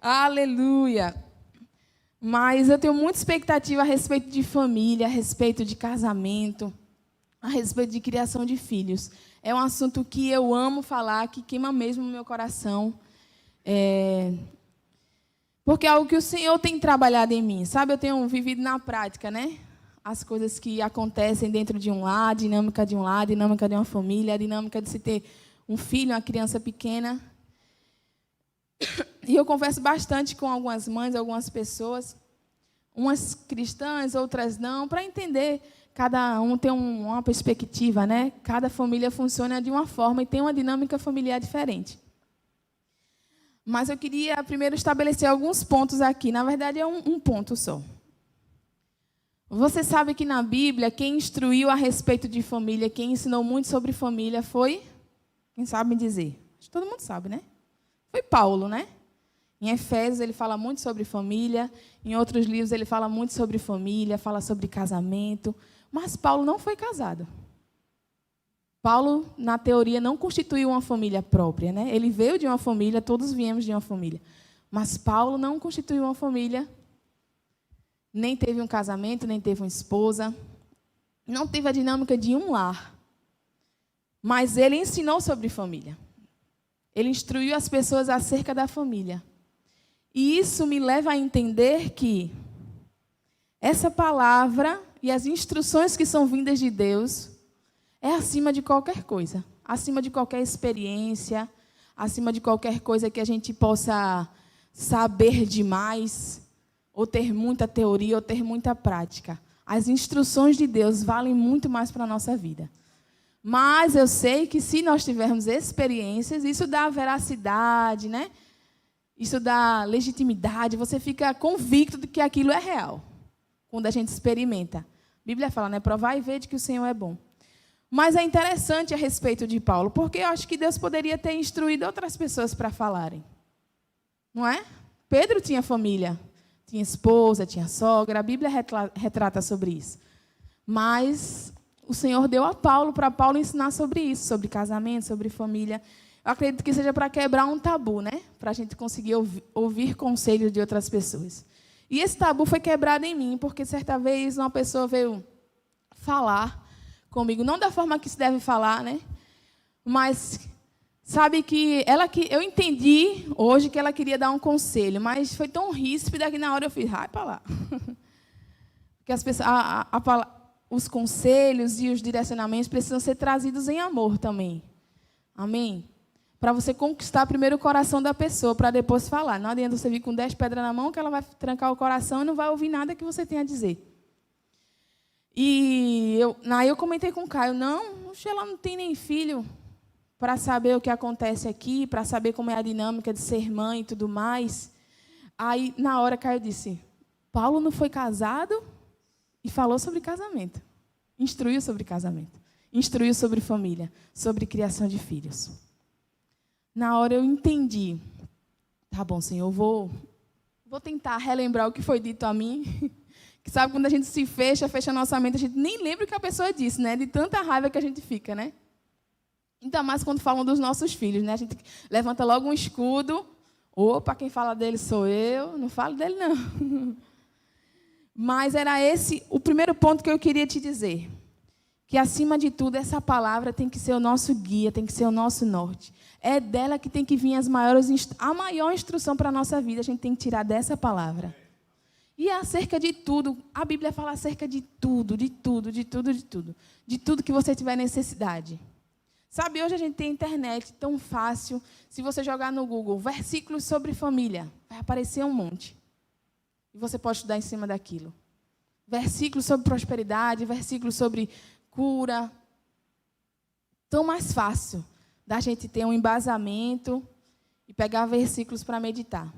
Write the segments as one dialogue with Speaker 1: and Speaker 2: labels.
Speaker 1: Aleluia! Mas eu tenho muita expectativa a respeito de família, a respeito de casamento, a respeito de criação de filhos. É um assunto que eu amo falar, que queima mesmo no meu coração. Porque é algo que o Senhor tem trabalhado em mim. Sabe, eu tenho vivido na prática, né? As coisas que acontecem dentro de um lar, a dinâmica de um lar, a dinâmica de uma família, a dinâmica de se ter um filho, uma criança pequena. E eu converso bastante com algumas mães, algumas pessoas, umas cristãs, outras não, para entender. Cada um tem uma perspectiva, né? Cada família funciona de uma forma e tem uma dinâmica familiar diferente. Mas eu queria primeiro estabelecer alguns pontos aqui. Na verdade, é um ponto só. Você sabe que na Bíblia, quem instruiu a respeito de família, quem ensinou muito sobre família foi... Quem sabe me dizer? Acho que todo mundo sabe, né? Foi Paulo, né? Em Efésios, ele fala muito sobre família. Em outros livros, ele fala muito sobre família, fala sobre casamento. Mas Paulo não foi casado. Paulo, na teoria, não constituiu uma família própria, né? Ele veio de uma família, todos viemos de uma família. Mas Paulo não constituiu uma família, nem teve um casamento, nem teve uma esposa. Não teve a dinâmica de um lar. Mas ele ensinou sobre família. Ele instruiu as pessoas acerca da família. E isso me leva a entender que essa palavra e as instruções que são vindas de Deus é acima de qualquer coisa. Acima de qualquer experiência, acima de qualquer coisa que a gente possa saber demais, ou ter muita teoria, ou ter muita prática. As instruções de Deus valem muito mais para a nossa vida. Mas eu sei que se nós tivermos experiências, isso dá veracidade, né? Isso dá legitimidade, você fica convicto de que aquilo é real, quando a gente experimenta. A Bíblia fala, né? Provar e ver de que o Senhor é bom. Mas é interessante a respeito de Paulo, porque eu acho que Deus poderia ter instruído outras pessoas para falarem. Não é? Pedro tinha família, tinha esposa, tinha sogra, a Bíblia retrata sobre isso. Mas o Senhor deu a Paulo, para Paulo ensinar sobre isso, sobre casamento, sobre família. Eu acredito que seja para quebrar um tabu, né? Para a gente conseguir ouvir conselhos de outras pessoas. E esse tabu foi quebrado em mim, porque certa vez uma pessoa veio falar comigo, não da forma que se deve falar, né? Mas sabe que eu entendi hoje que ela queria dar um conselho, mas foi tão ríspida que na hora eu fiz, vai para lá. Porque as pessoas, os conselhos e os direcionamentos precisam ser trazidos em amor também. Amém? Para você conquistar primeiro o coração da pessoa, para depois falar. Não adianta você vir com 10 pedras na mão, que ela vai trancar o coração e não vai ouvir nada que você tem a dizer. E eu comentei com o Caio, ela não tem nem filho para saber o que acontece aqui, para saber como é a dinâmica de ser mãe e tudo mais. Aí, na hora, Caio disse, Paulo não foi casado e falou sobre casamento. Instruiu sobre casamento. Instruiu sobre família, sobre criação de filhos. Na hora eu entendi. Tá bom, Senhor, vou tentar relembrar o que foi dito a mim. Que sabe, quando a gente se fecha a nossa mente, a gente nem lembra o que a pessoa disse, né? De tanta raiva que a gente fica, né? Ainda mais quando falam dos nossos filhos, né? A gente levanta logo um escudo. Opa, quem fala dele sou eu. Não falo dele, não. Mas era esse o primeiro ponto que eu queria te dizer. Que, acima de tudo, essa palavra tem que ser o nosso guia, tem que ser o nosso norte. É dela que tem que vir a maior instrução para a nossa vida. A gente tem que tirar dessa palavra. E é acerca de tudo. A Bíblia fala acerca de tudo, de tudo, de tudo, de tudo. De tudo que você tiver necessidade. Sabe, hoje a gente tem internet tão fácil. Se você jogar no Google, versículos sobre família, vai aparecer um monte. E você pode estudar em cima daquilo. Versículos sobre prosperidade, versículos sobre cura. Tão mais fácil da gente ter um embasamento e pegar versículos para meditar.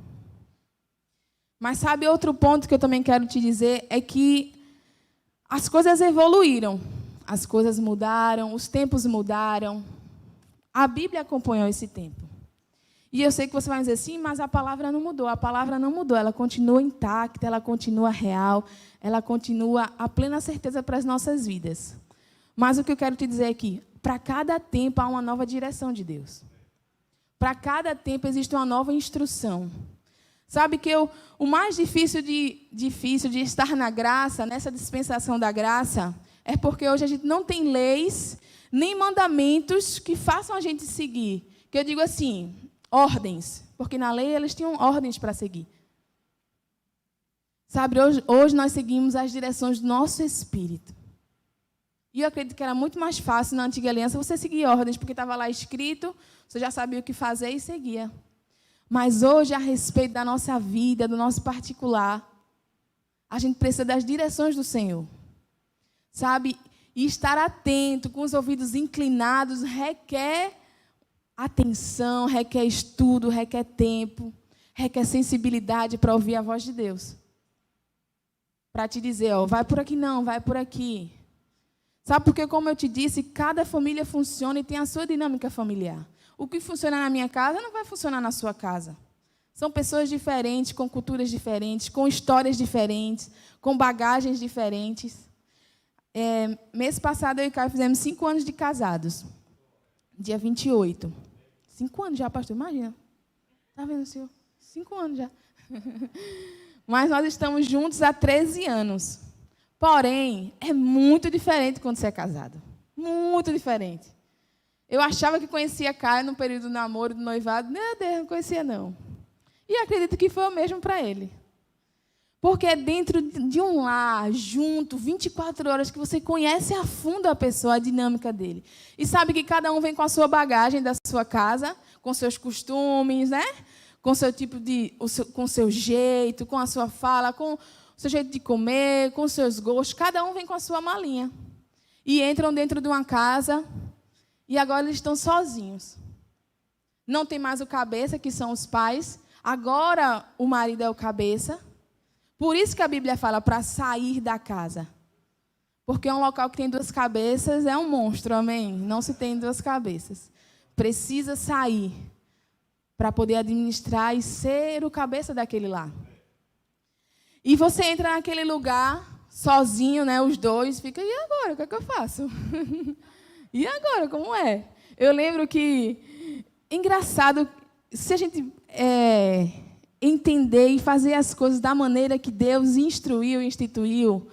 Speaker 1: Mas sabe, outro ponto que eu também quero te dizer é que as coisas evoluíram. As coisas mudaram, os tempos mudaram. A Bíblia acompanhou esse tempo. E eu sei que você vai dizer, sim, mas a palavra não mudou. A palavra não mudou, ela continua intacta, ela continua real, ela continua a plena certeza para as nossas vidas. Mas o que eu quero te dizer é que, para cada tempo, há uma nova direção de Deus. Para cada tempo, existe uma nova instrução. Sabe que o mais difícil de estar na graça, nessa dispensação da graça, é porque hoje a gente não tem leis, nem mandamentos que façam a gente seguir. Que eu digo assim, ordens, porque na lei eles tinham ordens para seguir. Sabe, hoje nós seguimos as direções do nosso espírito. E eu acredito que era muito mais fácil na antiga aliança você seguir ordens, porque estava lá escrito, você já sabia o que fazer e seguia. Mas hoje, a respeito da nossa vida, do nosso particular, a gente precisa das direções do Senhor. Sabe? E estar atento, com os ouvidos inclinados, requer atenção, requer estudo, requer tempo, requer sensibilidade para ouvir a voz de Deus. Para te dizer, ó, vai por aqui não, vai por aqui. Sabe, porque, como eu te disse, cada família funciona e tem a sua dinâmica familiar. O que funciona na minha casa não vai funcionar na sua casa. São pessoas diferentes, com culturas diferentes, com histórias diferentes, com bagagens diferentes. Mês passado, eu e Caio fizemos 5 anos de casados. Dia 28. 5 anos já, pastor, imagina. Está vendo, senhor? 5 anos já. Mas nós estamos juntos há 13 anos. Porém, é muito diferente quando você é casado. Muito diferente. Eu achava que conhecia Caio no período do namoro, do noivado. Meu Deus, não conhecia, não. E acredito que foi o mesmo para ele. Porque é dentro de um lar, junto, 24 horas, que você conhece a fundo a pessoa, a dinâmica dele. E sabe que cada um vem com a sua bagagem da sua casa, com seus costumes, né? Com seu tipo com seu jeito, com a sua fala, com o seu jeito de comer, com os seus gostos. Cada um vem com a sua malinha. E entram dentro de uma casa. E agora eles estão sozinhos. Não tem mais o cabeça, que são os pais. Agora o marido é o cabeça. Por isso que a Bíblia fala para sair da casa. Porque um local que tem 2 cabeças é um monstro, amém? Não se tem 2 cabeças. Precisa sair para poder administrar e ser o cabeça daquele lá. E você entra naquele lugar sozinho, né? Os dois, fica, e agora? O que é que eu faço? E agora, como é? Eu lembro que, engraçado, se a gente entender e fazer as coisas da maneira que Deus instruiu e instituiu,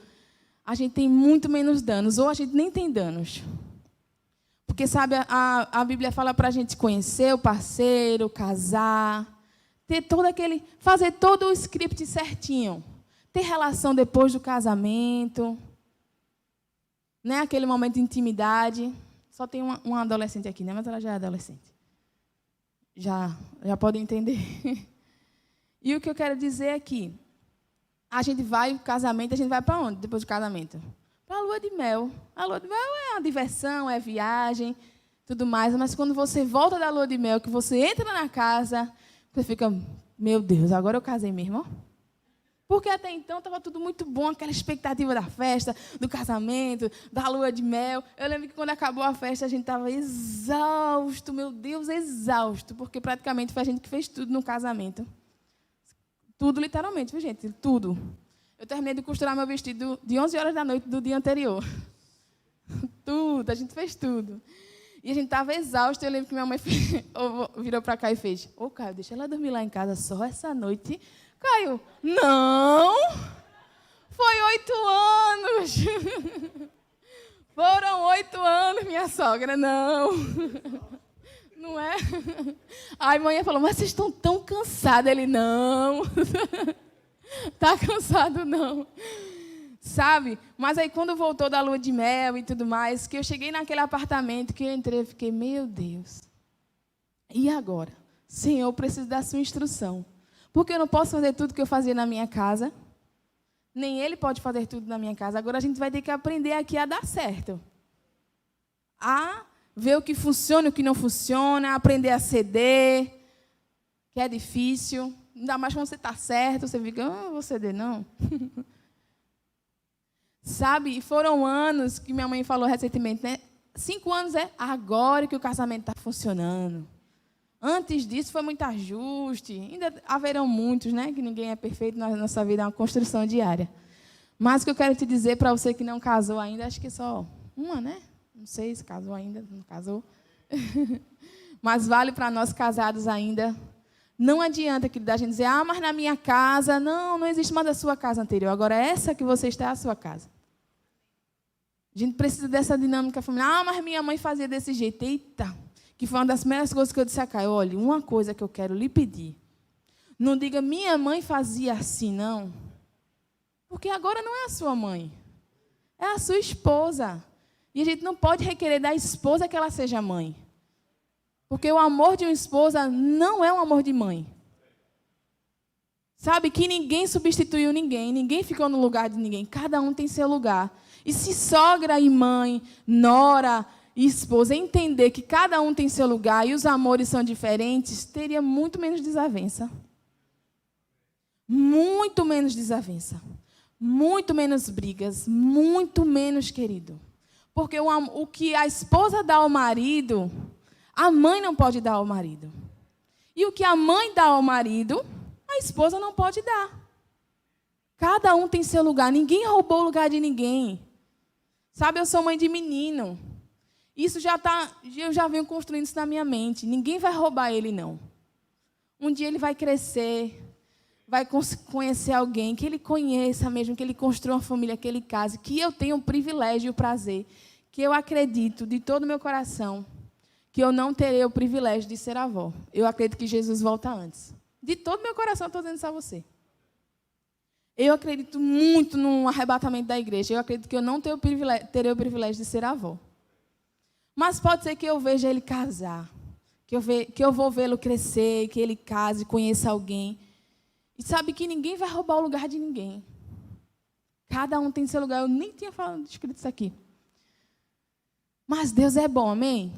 Speaker 1: a gente tem muito menos danos, ou a gente nem tem danos. Porque, sabe, a Bíblia fala para a gente conhecer o parceiro, casar, fazer todo o script certinho, ter relação depois do casamento, né? Aquele momento de intimidade. Só tem uma adolescente aqui, né? Mas ela já é adolescente. Já pode entender. E o que eu quero dizer é que a gente vai para o casamento, a gente vai para onde depois do casamento? Para a lua de mel. A lua de mel é uma diversão, é viagem, tudo mais. Mas quando você volta da lua de mel, que você entra na casa, você fica, meu Deus, agora eu casei mesmo, ó. Porque até então estava tudo muito bom, aquela expectativa da festa, do casamento, da lua de mel. Eu lembro que quando acabou a festa, a gente estava exausto, meu Deus, exausto, porque praticamente foi a gente que fez tudo no casamento. Tudo, literalmente, viu, gente? Tudo. Eu terminei de costurar meu vestido de 11 horas da noite do dia anterior. Tudo, a gente fez tudo. E a gente estava exausto. Eu lembro que minha mãe virou para cá e fez, Caio, deixa ela dormir lá em casa só essa noite. Caio, não, foi 8 anos. Foram 8 anos, minha sogra, não. Não é? Aí a mãe falou, mas vocês estão tão cansados. Ele, não. Tá cansado, não. Sabe? Mas aí quando voltou da lua de mel e tudo mais, que eu cheguei naquele apartamento, que eu entrei, eu fiquei, meu Deus. E agora? Senhor, eu preciso da sua instrução. Porque eu não posso fazer tudo que eu fazia na minha casa. Nem ele pode fazer tudo na minha casa. Agora a gente vai ter que aprender aqui a dar certo. A ver o que funciona e o que não funciona. Aprender a ceder. Que é difícil. Ainda mais quando você está certo. Você fica, não vou ceder, não. Sabe? E foram anos que minha mãe falou recentemente, né? 5 anos é agora que o casamento está funcionando. Antes disso, foi muito ajuste. Ainda haverão muitos, né? Que ninguém é perfeito na nossa vida, é uma construção diária. Mas o que eu quero te dizer para você que não casou ainda, acho que só uma, né? Não sei se casou ainda, não casou. Mas vale para nós casados ainda. Não adianta, querida, a gente dizer, mas na minha casa, não existe mais a sua casa anterior. Agora, essa que você está é a sua casa. A gente precisa dessa dinâmica familiar. Mas minha mãe fazia desse jeito. Eita, que foi uma das primeiras coisas que eu disse a Caio. Olha, uma coisa que eu quero lhe pedir. Não diga, minha mãe fazia assim, não. Porque agora não é a sua mãe. É a sua esposa. E a gente não pode requerer da esposa que ela seja mãe. Porque o amor de uma esposa não é um amor de mãe. Sabe que ninguém substituiu ninguém. Ninguém ficou no lugar de ninguém. Cada um tem seu lugar. E se sogra e mãe, nora e esposa entender que cada um tem seu lugar e os amores são diferentes, teria muito menos desavença. Muito menos desavença. Muito menos brigas. Muito menos, querido. Porque o que a esposa dá ao marido, a mãe não pode dar ao marido. E o que a mãe dá ao marido, a esposa não pode dar. Cada um tem seu lugar. Ninguém roubou o lugar de ninguém. Sabe, eu sou mãe de menino. Isso eu já venho construindo isso na minha mente. Ninguém vai roubar ele, não. Um dia ele vai crescer, vai conhecer alguém que ele conheça mesmo, que ele construa uma família, que ele case, que eu tenha o privilégio e o prazer, que eu acredito de todo o meu coração que eu não terei o privilégio de ser avó. Eu acredito que Jesus volta antes. De todo o meu coração, estou dizendo isso a você. Eu acredito muito no arrebatamento da igreja. Eu acredito que eu não terei o privilégio de ser avó. Mas pode ser que eu veja ele casar, que eu vou vê-lo crescer, que ele case, conheça alguém. E sabe que ninguém vai roubar o lugar de ninguém. Cada um tem seu lugar. Eu nem tinha escrito isso aqui. Mas Deus é bom, amém?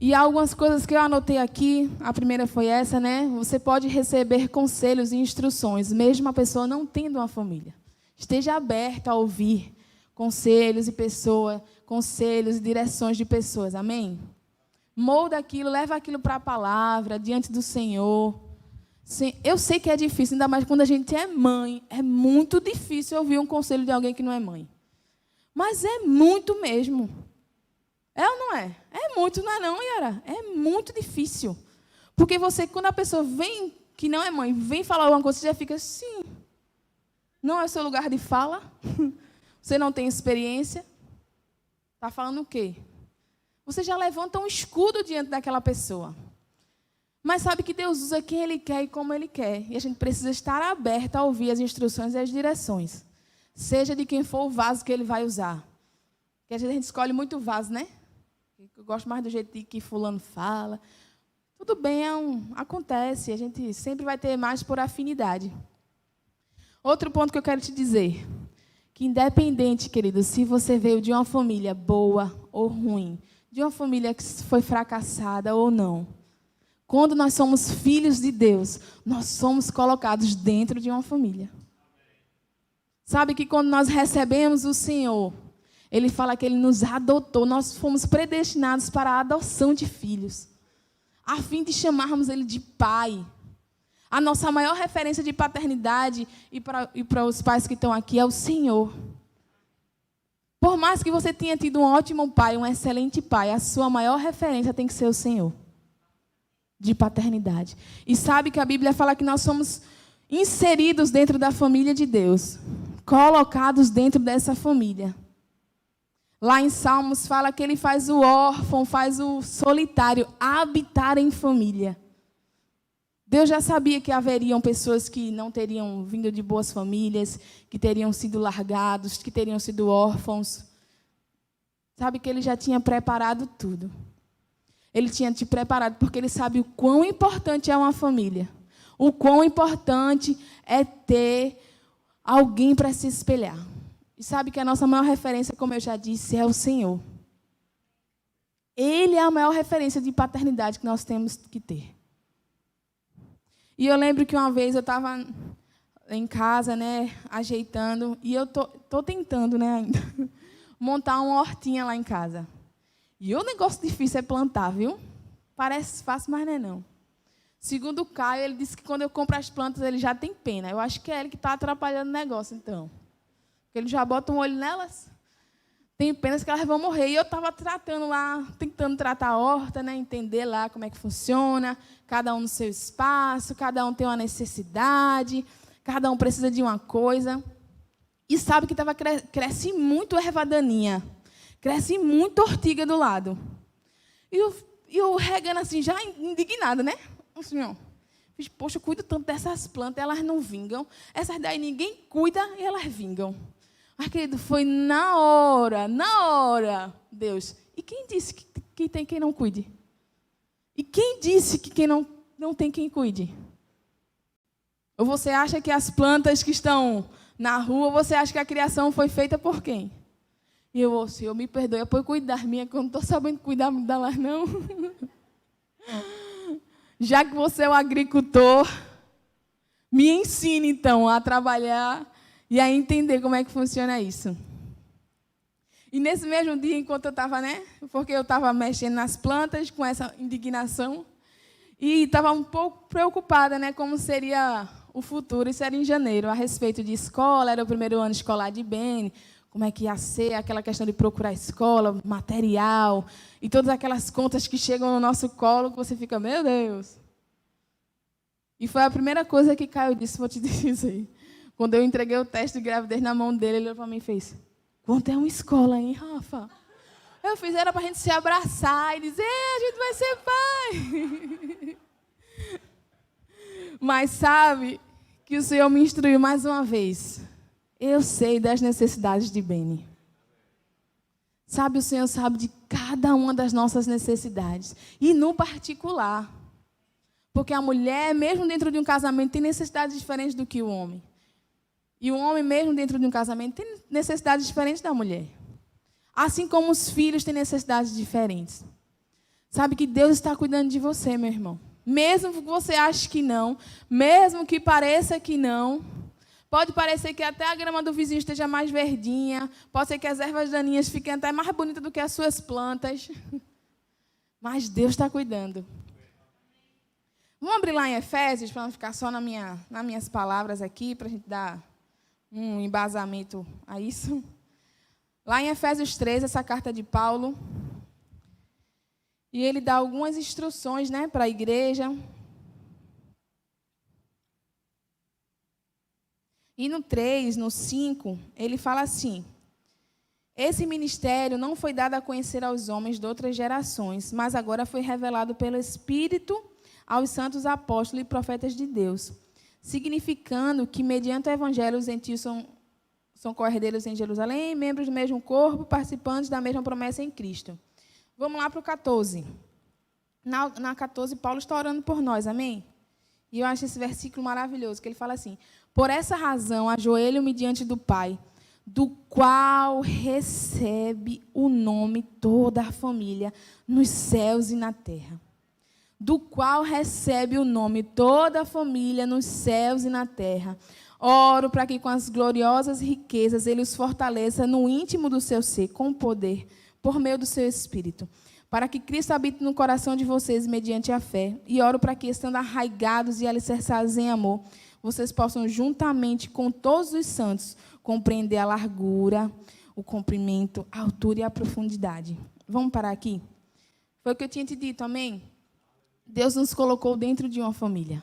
Speaker 1: E há algumas coisas que eu anotei aqui. A primeira foi essa, né? Você pode receber conselhos e instruções, mesmo a pessoa não tendo uma família. Esteja aberto a ouvir conselhos e direções de pessoas, amém? Molda aquilo, leva aquilo para a palavra, diante do Senhor. Sim, eu sei que é difícil, ainda mais quando a gente é mãe. É muito difícil ouvir um conselho de alguém que não é mãe. Mas é muito mesmo. É ou não é? É muito, não é não, Yara? É muito difícil. Porque quando a pessoa vem, que não é mãe, vem falar alguma coisa, você já fica assim. Não é o seu lugar de fala? Você não tem experiência? Está falando o quê? Você já levanta um escudo diante daquela pessoa. Mas sabe que Deus usa quem Ele quer e como Ele quer. E a gente precisa estar aberto a ouvir as instruções e as direções. Seja de quem for o vaso que Ele vai usar. Porque a gente escolhe muito o vaso, né? Eu gosto mais do jeito que fulano fala. Tudo bem, acontece. A gente sempre vai ter mais por afinidade. Outro ponto que eu quero te dizer. Que independente, querido, se você veio de uma família boa ou ruim, de uma família que foi fracassada ou não, quando nós somos filhos de Deus, nós somos colocados dentro de uma família. Sabe que quando nós recebemos o Senhor, Ele fala que Ele nos adotou, nós fomos predestinados para a adoção de filhos, a fim de chamarmos Ele de Pai. A nossa maior referência de paternidade e para os pais que estão aqui é o Senhor. Por mais que você tenha tido um ótimo pai, um excelente pai, a sua maior referência tem que ser o Senhor. De paternidade. E sabe que a Bíblia fala que nós somos inseridos dentro da família de Deus. Colocados dentro dessa família. Lá em Salmos fala que Ele faz o órfão, faz o solitário habitar em família. Deus já sabia que haveriam pessoas que não teriam vindo de boas famílias, que teriam sido largados, que teriam sido órfãos. Sabe que Ele já tinha preparado tudo. Ele tinha te preparado porque Ele sabe o quão importante é uma família. O quão importante é ter alguém para se espelhar. E sabe que a nossa maior referência, como eu já disse, é o Senhor. Ele é a maior referência de paternidade que nós temos que ter. E eu lembro que uma vez eu estava em casa, né, ajeitando, e eu tô tentando, né, ainda, montar uma hortinha lá em casa. E o negócio difícil é plantar, viu? Parece fácil, mas não é não. Segundo o Caio, ele disse que quando eu compro as plantas, ele já tem pena. Eu acho que é ele que está atrapalhando o negócio, então. Porque ele já bota um olho nelas. tem penas que elas vão morrer. E eu estava tratando lá, tentando tratar a horta, né? Entender lá como é que funciona, cada um no seu espaço, cada um tem uma necessidade, cada um precisa de uma coisa. E sabe que cresce muito erva daninha, cresce muito ortiga do lado. E eu regando assim, já indignada, né? Assim, ó. Poxa, eu cuido tanto dessas plantas, elas não vingam. Essas daí ninguém cuida e elas vingam. Mas, querido, foi na hora, Deus. E quem disse que tem quem não cuide? E quem disse que quem não tem quem cuide? Ou você acha que as plantas que estão na rua, você acha que a criação foi feita por quem? E eu, Senhor, me perdoe, por cuidar das minhas, que eu não estou sabendo cuidar delas, não. Já que você é o agricultor, me ensine, então, a trabalhar e a entender como é que funciona isso. E nesse mesmo dia, enquanto eu estava, né? Porque eu estava mexendo nas plantas com essa indignação e estava um pouco preocupada, né? Como seria o futuro, isso era em janeiro, a respeito de escola, era o primeiro ano escolar de Beni, como é que ia ser aquela questão de procurar escola, material, e todas aquelas contas que chegam no nosso colo, que você fica, meu Deus. E foi a primeira coisa que Caio disse, vou te dizer isso aí. Quando eu entreguei o teste de gravidez na mão dele, ele olhou para mim e fez, quanto é uma escola, hein, Rafa? Eu fiz, era para a gente se abraçar e dizer, a gente vai ser pai. Mas sabe que o Senhor me instruiu mais uma vez. Eu sei das necessidades de Beni. Sabe, o Senhor sabe de cada uma das nossas necessidades. E no particular. Porque a mulher, mesmo dentro de um casamento, tem necessidades diferentes do que o homem. E o homem, mesmo dentro de um casamento, tem necessidades diferentes da mulher. Assim como os filhos têm necessidades diferentes. Sabe que Deus está cuidando de você, meu irmão. Mesmo que você ache que não, mesmo que pareça que não, pode parecer que até a grama do vizinho esteja mais verdinha, pode ser que as ervas daninhas fiquem até mais bonitas do que as suas plantas, mas Deus está cuidando. Vamos abrir lá em Efésios, para não ficar só nas minhas palavras aqui, para a gente dar um embasamento a isso. Lá em Efésios 3, essa carta de Paulo, e ele dá algumas instruções, né, para a igreja. E no 3, no 5, ele fala assim, esse ministério não foi dado a conhecer aos homens de outras gerações, mas agora foi revelado pelo Espírito aos santos apóstolos e profetas de Deus, significando que, mediante o evangelho, os gentios são co-herdeiros em Jerusalém, membros do mesmo corpo, participantes da mesma promessa em Cristo. Vamos lá para o 14. Na 14, Paulo está orando por nós, amém? E eu acho esse versículo maravilhoso, que ele fala assim, por essa razão, ajoelho-me diante do Pai, do qual recebe o nome toda a família, nos céus e na terra. Do qual recebe o nome toda a família, nos céus e na terra. Oro para que com as gloriosas riquezas ele os fortaleça no íntimo do seu ser, com poder, por meio do seu Espírito, para que Cristo habite no coração de vocês mediante a fé. E oro para que, estando arraigados e alicerçados em amor, vocês possam, juntamente com todos os santos, compreender a largura, o comprimento, a altura e a profundidade. Vamos parar aqui? Foi o que eu tinha te dito, amém? Deus nos colocou dentro de uma família.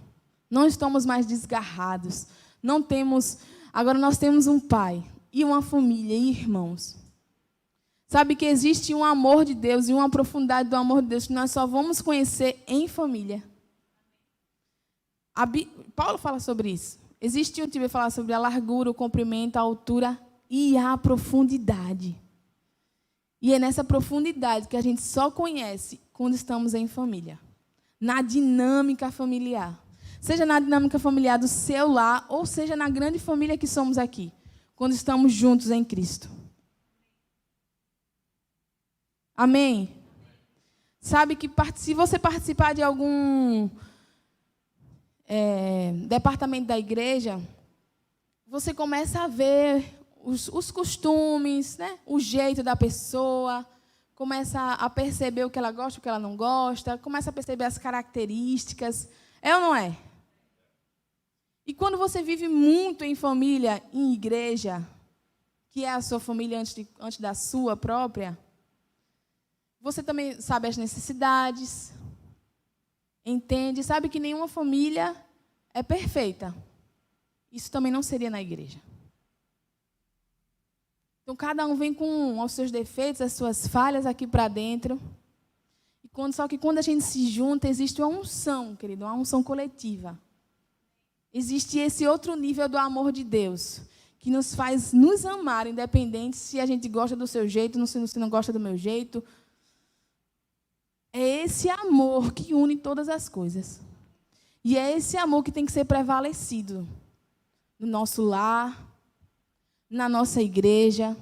Speaker 1: Não estamos mais desgarrados. Agora nós temos um pai e uma família e irmãos. Sabe que existe um amor de Deus e uma profundidade do amor de Deus que nós só vamos conhecer em família. Paulo fala sobre isso. Existe um tipo de falar sobre a largura, o comprimento, a altura e a profundidade. E é nessa profundidade que a gente só conhece quando estamos em família. Na dinâmica familiar. Seja na dinâmica familiar do seu lar, ou seja na grande família que somos aqui. Quando estamos juntos em Cristo. Amém? Sabe que se você participar de algum departamento da igreja, você começa a ver os costumes, né? O jeito da pessoa, começa a perceber o que ela gosta, o que ela não gosta, começa a perceber as características. É ou não é? E quando você vive muito em família, em igreja, que é a sua família antes da sua própria, você também sabe as necessidades, entende, sabe que nenhuma família é perfeita. Isso também não seria na igreja. Então, cada um vem com os seus defeitos, as suas falhas aqui para dentro. Só que quando a gente se junta, existe uma unção, querido, uma unção coletiva. Existe esse outro nível do amor de Deus, que nos faz nos amar, independente se a gente gosta do seu jeito, se não gosta do meu jeito. É esse amor que une todas as coisas. E é esse amor que tem que ser prevalecido no nosso lar, na nossa igreja.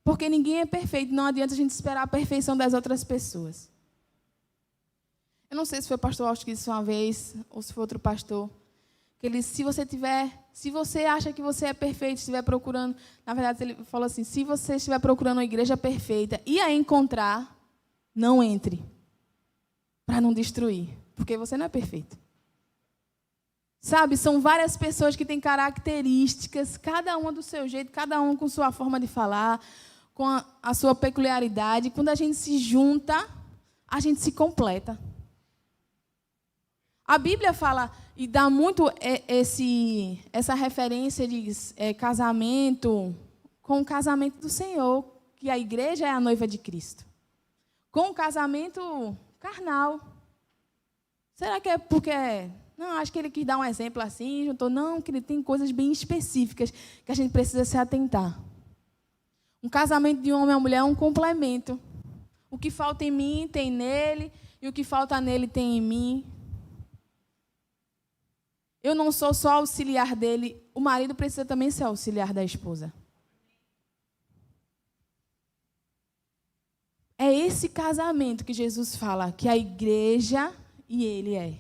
Speaker 1: Porque ninguém é perfeito, não adianta a gente esperar a perfeição das outras pessoas. Eu não sei se foi o pastor Austin que disse uma vez, ou se foi outro pastor, que ele disse, se você acha que você é perfeito, estiver procurando, na verdade ele falou assim, se você estiver procurando uma igreja perfeita e a encontrar, não entre, para não destruir, porque você não é perfeito. Sabe, são várias pessoas que têm características, cada uma do seu jeito, cada um com sua forma de falar, com a sua peculiaridade. Quando a gente se junta, a gente se completa. A Bíblia fala e dá muito essa referência de casamento com o casamento do Senhor, que a igreja é a noiva de Cristo. Com o casamento carnal. Será que é porque... Não, acho que ele quis dar um exemplo assim, juntou. Não, que ele tem coisas bem específicas que a gente precisa se atentar. Um casamento de um homem e uma mulher é um complemento. O que falta em mim tem nele, e o que falta nele tem em mim. Eu não sou só auxiliar dele, o marido precisa também ser auxiliar da esposa. É esse casamento que Jesus fala, que a igreja e ele é.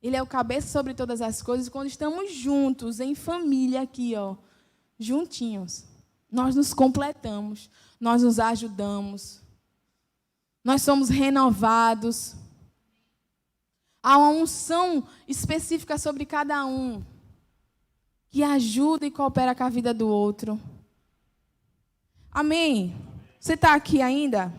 Speaker 1: Ele é o cabeça sobre todas as coisas. Quando estamos juntos, em família aqui, juntinhos, nós nos completamos, nós nos ajudamos, nós somos renovados. Há uma unção específica sobre cada um, que ajuda e coopera com a vida do outro. Amém? Você está aqui ainda?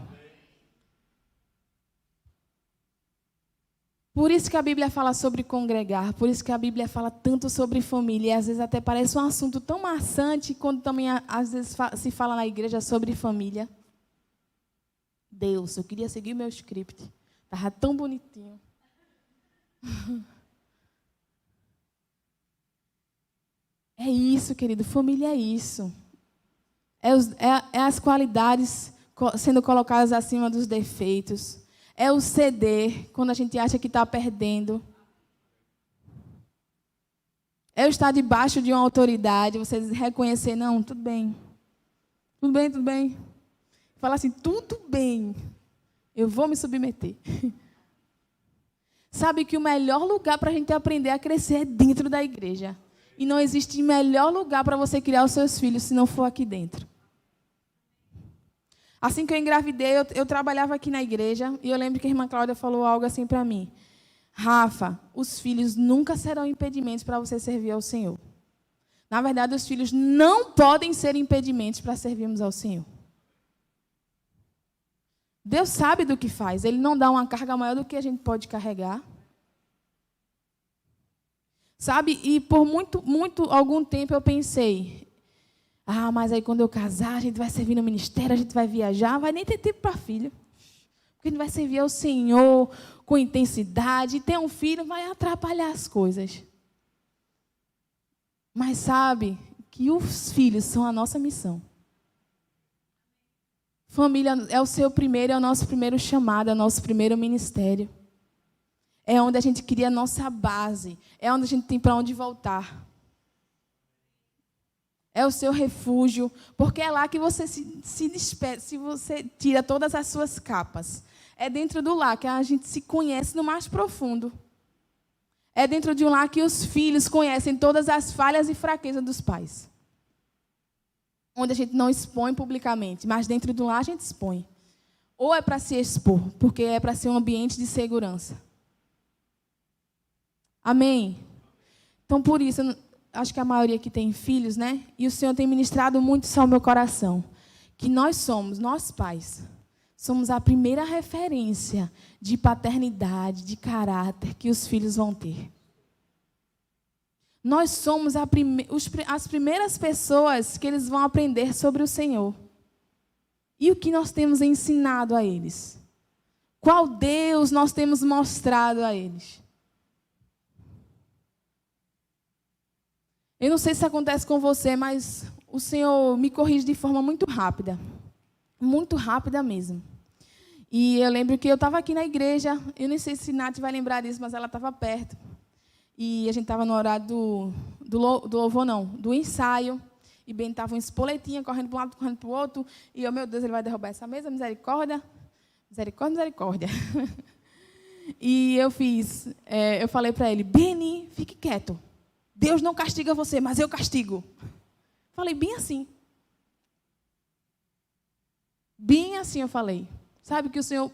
Speaker 1: Por isso que a Bíblia fala sobre congregar, por isso que a Bíblia fala tanto sobre família, e às vezes até parece um assunto tão maçante, quando também às vezes se fala na igreja sobre família. Deus, eu queria seguir meu script, estava tão bonitinho. É isso, querido, família é isso. É as qualidades sendo colocadas acima dos defeitos. É o ceder quando a gente acha que está perdendo. É o estar debaixo de uma autoridade, você reconhecer, não, tudo bem. Tudo bem, tudo bem. Falar assim, tudo bem. Eu vou me submeter. Sabe que o melhor lugar para a gente aprender a crescer é dentro da igreja. E não existe melhor lugar para você criar os seus filhos se não for aqui dentro. Assim que eu engravidei, eu trabalhava aqui na igreja e eu lembro que a irmã Cláudia falou algo assim para mim. Rafa, os filhos nunca serão impedimentos para você servir ao Senhor. Na verdade, os filhos não podem ser impedimentos para servirmos ao Senhor. Deus sabe do que faz. Ele não dá uma carga maior do que a gente pode carregar. Sabe? E por algum tempo eu pensei, mas aí quando eu casar, a gente vai servir no ministério, a gente vai viajar, vai nem ter tempo para filho. Porque a gente vai servir ao Senhor com intensidade, e ter um filho vai atrapalhar as coisas. Mas sabe que os filhos são a nossa missão. Família é o seu primeiro, é o nosso primeiro chamado, é o nosso primeiro ministério. É onde a gente cria a nossa base, é onde a gente tem para onde voltar. É o seu refúgio, porque é lá que você se despede, se você tira todas as suas capas. É dentro do lar que a gente se conhece no mais profundo. É dentro de um lar que os filhos conhecem todas as falhas e fraquezas dos pais. Onde a gente não expõe publicamente, mas dentro do lar a gente expõe. Ou é para se expor, porque é para ser um ambiente de segurança. Amém? Então, por isso, acho que a maioria aqui tem filhos, né? E o Senhor tem ministrado muito isso ao meu coração. Que nós pais, somos a primeira referência de paternidade, de caráter que os filhos vão ter. Nós somos as primeiras pessoas que eles vão aprender sobre o Senhor. E o que nós temos ensinado a eles? Qual Deus nós temos mostrado a eles? Eu não sei se acontece com você, mas o Senhor me corrige de forma muito rápida. Muito rápida mesmo. E eu lembro que eu estava aqui na igreja, eu nem sei se Nath vai lembrar disso, mas ela estava perto. E a gente estava no horário do louvor, não, do ensaio. E Ben estava em espoletinha, correndo para um lado, correndo para o outro. E eu, meu Deus, ele vai derrubar essa mesa, misericórdia. Misericórdia, misericórdia. E eu falei para ele, Beni, fique quieto. Deus não castiga você, mas eu castigo. Falei bem assim. Bem assim eu falei. Sabe que o Senhor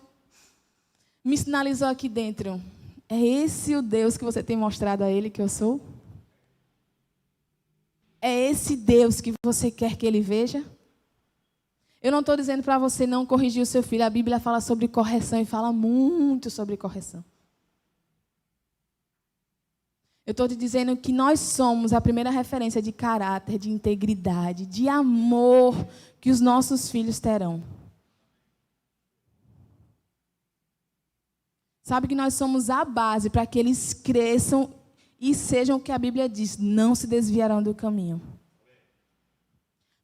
Speaker 1: me sinalizou aqui dentro? É esse o Deus que você tem mostrado a Ele que eu sou? É esse Deus que você quer que Ele veja? Eu não estou dizendo para você não corrigir o seu filho. A Bíblia fala sobre correção e fala muito sobre correção. Eu estou te dizendo que nós somos a primeira referência de caráter, de integridade, de amor que os nossos filhos terão. Sabe que nós somos a base para que eles cresçam e sejam o que a Bíblia diz, não se desviarão do caminho.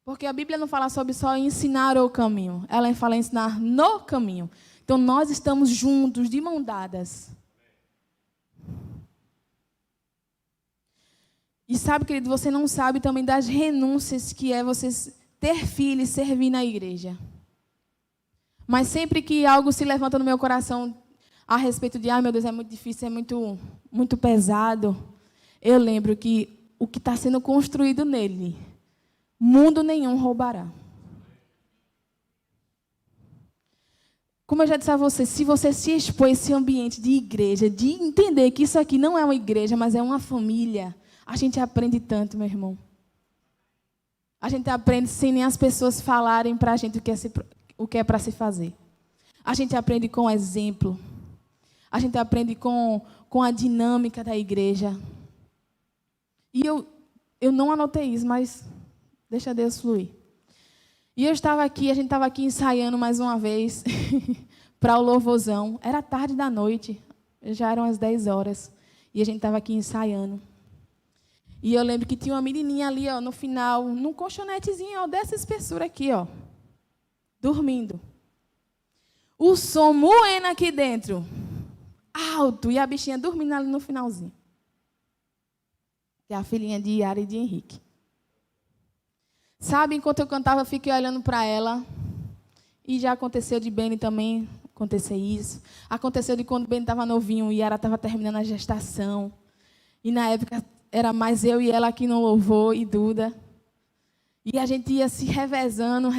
Speaker 1: Porque a Bíblia não fala sobre só ensinar o caminho, ela fala ensinar no caminho. Então nós estamos juntos, de mão dadas. E sabe, querido, você não sabe também das renúncias que é você ter filho e servir na igreja. Mas sempre que algo se levanta no meu coração a respeito de, meu Deus, é muito difícil, é muito pesado, eu lembro que o que está sendo construído nele, mundo nenhum roubará. Como eu já disse a você, se você se expor a esse ambiente de igreja, de entender que isso aqui não é uma igreja, mas é uma família, a gente aprende tanto, meu irmão. A gente aprende sem nem as pessoas falarem para a gente o que é para se fazer. A gente aprende com o exemplo. A gente aprende com a dinâmica da igreja. E eu não anotei isso, mas deixa Deus fluir. E a gente estava aqui ensaiando mais uma vez para o louvorzão. Era tarde da noite, já eram as 10 horas. E a gente estava aqui ensaiando. E eu lembro que tinha uma menininha ali, no final, num colchonetezinho, dessa espessura aqui, dormindo. O som moendo aqui dentro, alto, e a bichinha dormindo ali no finalzinho. Que é a filhinha de Yara e de Henrique. Sabe, enquanto eu cantava, eu fiquei olhando para ela. E já aconteceu de Beni também, acontecer isso. Aconteceu de quando Beni estava novinho, e Yara estava terminando a gestação. E na época era mais eu e ela aqui no louvor, e Duda. E a gente ia se revezando.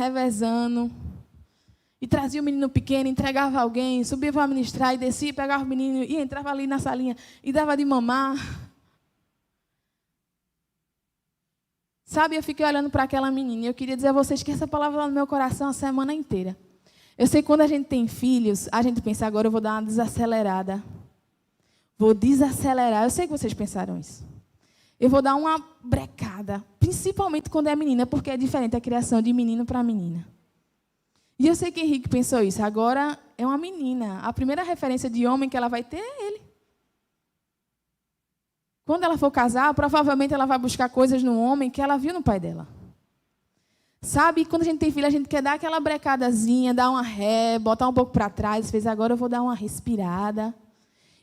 Speaker 1: E trazia o menino pequeno, entregava alguém, subia para ministrar, e descia, pegava o menino, e entrava ali na salinha, e dava de mamar. Sabe, eu fiquei olhando para aquela menina, e eu queria dizer a vocês que essa palavra lá no meu coração a semana inteira. Eu sei que quando a gente tem filhos, a gente pensa, agora eu vou dar uma desacelerada. Vou desacelerar. Eu sei que vocês pensaram isso. Eu vou dar uma brecada, principalmente quando é menina, porque é diferente a criação de menino para menina. E eu sei que Henrique pensou isso. Agora é uma menina. A primeira referência de homem que ela vai ter é ele. Quando ela for casar, provavelmente ela vai buscar coisas no homem que ela viu no pai dela. Sabe, quando a gente tem filho, a gente quer dar aquela brecadazinha, dar uma ré, botar um pouco para trás. Fez, agora eu vou dar uma respirada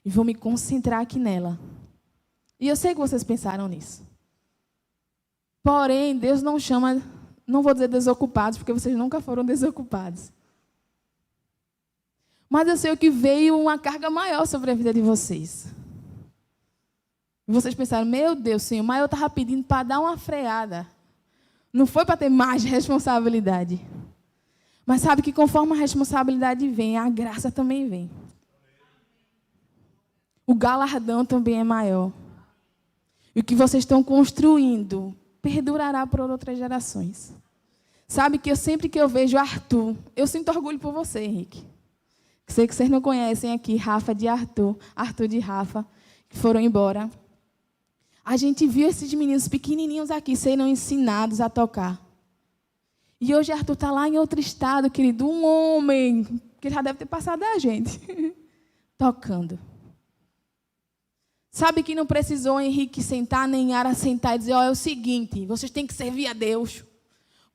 Speaker 1: e vou me concentrar aqui nela. E eu sei que vocês pensaram nisso. Porém, Deus não chama, não vou dizer desocupados, porque vocês nunca foram desocupados. Mas eu sei que veio uma carga maior sobre a vida de vocês. E vocês pensaram, meu Deus, Senhor, mas eu estava pedindo para dar uma freada. Não foi para ter mais responsabilidade. Mas sabe que conforme a responsabilidade vem, a graça também vem. O galardão também é maior. E o que vocês estão construindo perdurará por outras gerações. Sabe que sempre que eu vejo Arthur, eu sinto orgulho por você, Henrique. Sei que vocês não conhecem aqui Rafa de Arthur, Arthur de Rafa, que foram embora. A gente viu esses meninos pequenininhos aqui sendo ensinados a tocar. E hoje Arthur está lá em outro estado, querido, um homem, que já deve ter passado a gente, tocando. Sabe que não precisou Henrique sentar, nem Yara sentar e dizer, é o seguinte, vocês têm que servir a Deus.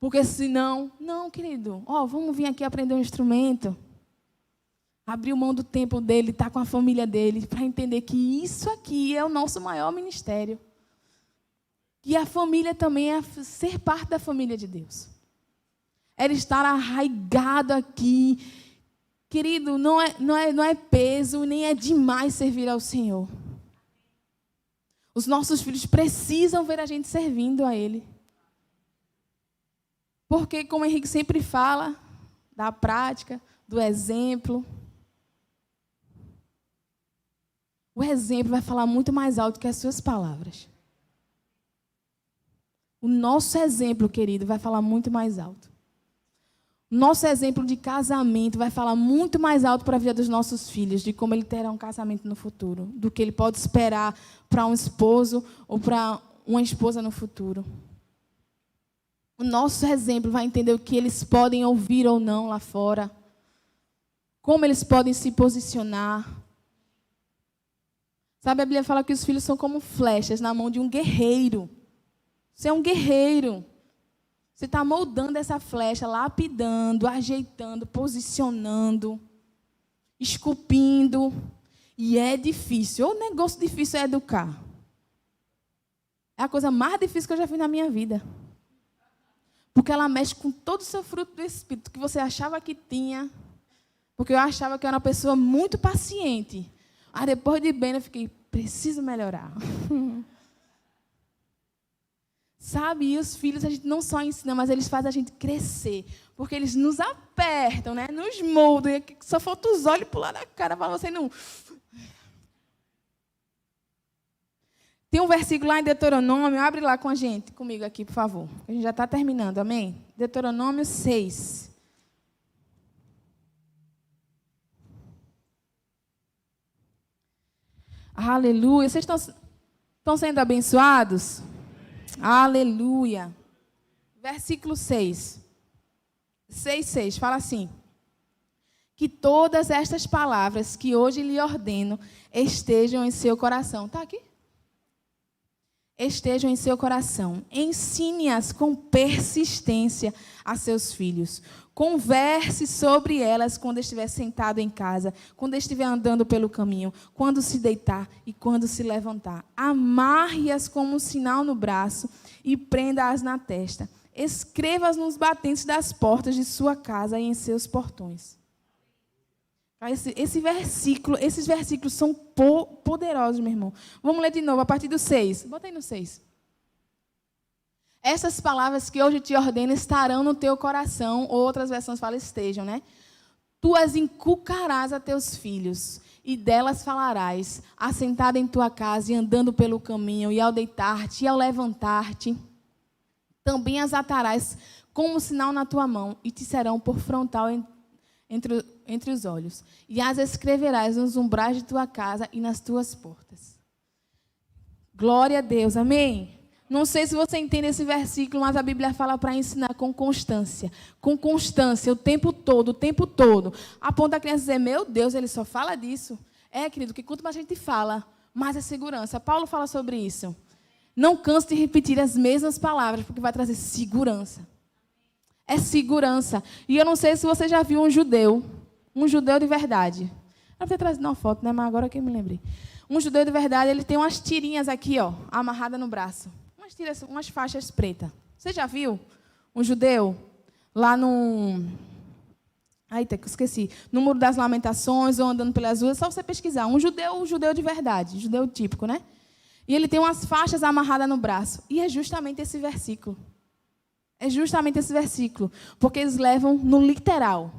Speaker 1: Porque senão, não, querido, vamos vir aqui aprender um instrumento. Abriu mão do tempo dele, estar com a família dele, para entender que isso aqui é o nosso maior ministério. E a família também é ser parte da família de Deus. Era estar arraigado aqui. Querido, não é peso, nem é demais servir ao Senhor. Os nossos filhos precisam ver a gente servindo a Ele. Porque, como o Henrique sempre fala, da prática, do exemplo. O exemplo vai falar muito mais alto que as suas palavras. O nosso exemplo, querido, vai falar muito mais alto. O nosso exemplo de casamento vai falar muito mais alto para a vida dos nossos filhos, de como ele terá um casamento no futuro, do que ele pode esperar para um esposo ou para uma esposa no futuro. O nosso exemplo vai entender o que eles podem ouvir ou não lá fora, como eles podem se posicionar. Sabe, a Bíblia fala que os filhos são como flechas na mão de um guerreiro. Você é um guerreiro. Você está moldando essa flecha, lapidando, ajeitando, posicionando, esculpindo. E é difícil. O negócio difícil é educar. É a coisa mais difícil que eu já fiz na minha vida. Porque ela mexe com todo o seu fruto do Espírito, que você achava que tinha. Porque eu achava que eu era uma pessoa muito paciente. Aí depois de bem, eu fiquei, preciso melhorar. Sabe, e os filhos a gente não só ensina, mas eles fazem a gente crescer. Porque eles nos apertam, né? Nos moldam. E só falta os olhos pular na cara para você não... Tem um versículo lá em Deuteronômio, abre lá com a gente, comigo aqui, por favor. A gente já está terminando, amém? Deuteronômio 6. Aleluia. Vocês estão sendo abençoados? Aleluia. Versículo 6. 6, fala assim. Que todas estas palavras que hoje lhe ordeno estejam em seu coração. Está aqui? Estejam em seu coração. Ensine-as com persistência a seus filhos. Converse sobre elas quando estiver sentado em casa, quando estiver andando pelo caminho, quando se deitar e quando se levantar. Amarre-as como um sinal no braço e prenda-as na testa. Escreva-as nos batentes das portas de sua casa e em seus portões. Esses versículos são poderosos, meu irmão. Vamos ler de novo, a partir do 6. Bota aí no 6. Essas palavras que hoje te ordeno estarão no teu coração, ou outras versões falam estejam, né? Tu as inculcarás a teus filhos, e delas falarás, assentado em tua casa e andando pelo caminho, e ao deitar-te e ao levantar-te. Também as atarás como sinal na tua mão, e te serão por frontal entre os olhos. E as escreverás nos umbrais de tua casa e nas tuas portas. Glória a Deus, amém? Não sei se você entende esse versículo, mas a Bíblia fala para ensinar com constância. Com constância, o tempo todo, o tempo todo. A ponto da criança dizer, meu Deus, ele só fala disso. É, querido, que quanto mais a gente fala, mais é segurança. Paulo fala sobre isso. Não canse de repetir as mesmas palavras, porque vai trazer segurança. É segurança. E eu não sei se você já viu um judeu de verdade. Eu vou ter trazido uma foto, né? Mas agora que eu me lembrei. Um judeu de verdade, ele tem umas tirinhas aqui, ó, amarradas no braço. Umas faixas pretas. Você já viu um judeu lá no... Eita, que eu esqueci. No Muro das Lamentações, ou andando pelas ruas, é só você pesquisar. Um judeu de verdade, judeu típico, né? E ele tem umas faixas amarradas no braço. E é justamente esse versículo. É justamente esse versículo. Porque eles levam no literal.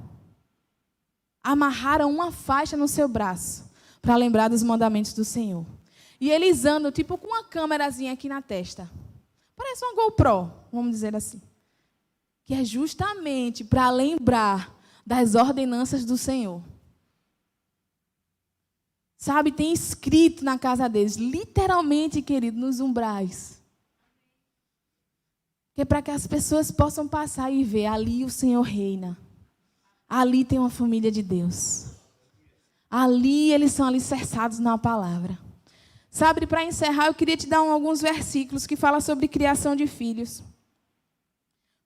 Speaker 1: Amarraram uma faixa no seu braço para lembrar dos mandamentos do Senhor. E eles andam tipo com uma câmerazinha aqui na testa. Parece uma GoPro, vamos dizer assim. Que é justamente para lembrar das ordenanças do Senhor. Sabe, tem escrito na casa deles, literalmente, querido, nos umbrais. Que é para que as pessoas possam passar e ver, ali o Senhor reina. Ali tem uma família de Deus. Ali eles são alicerçados na palavra. Sabe, para encerrar, eu queria te dar alguns versículos que falam sobre criação de filhos.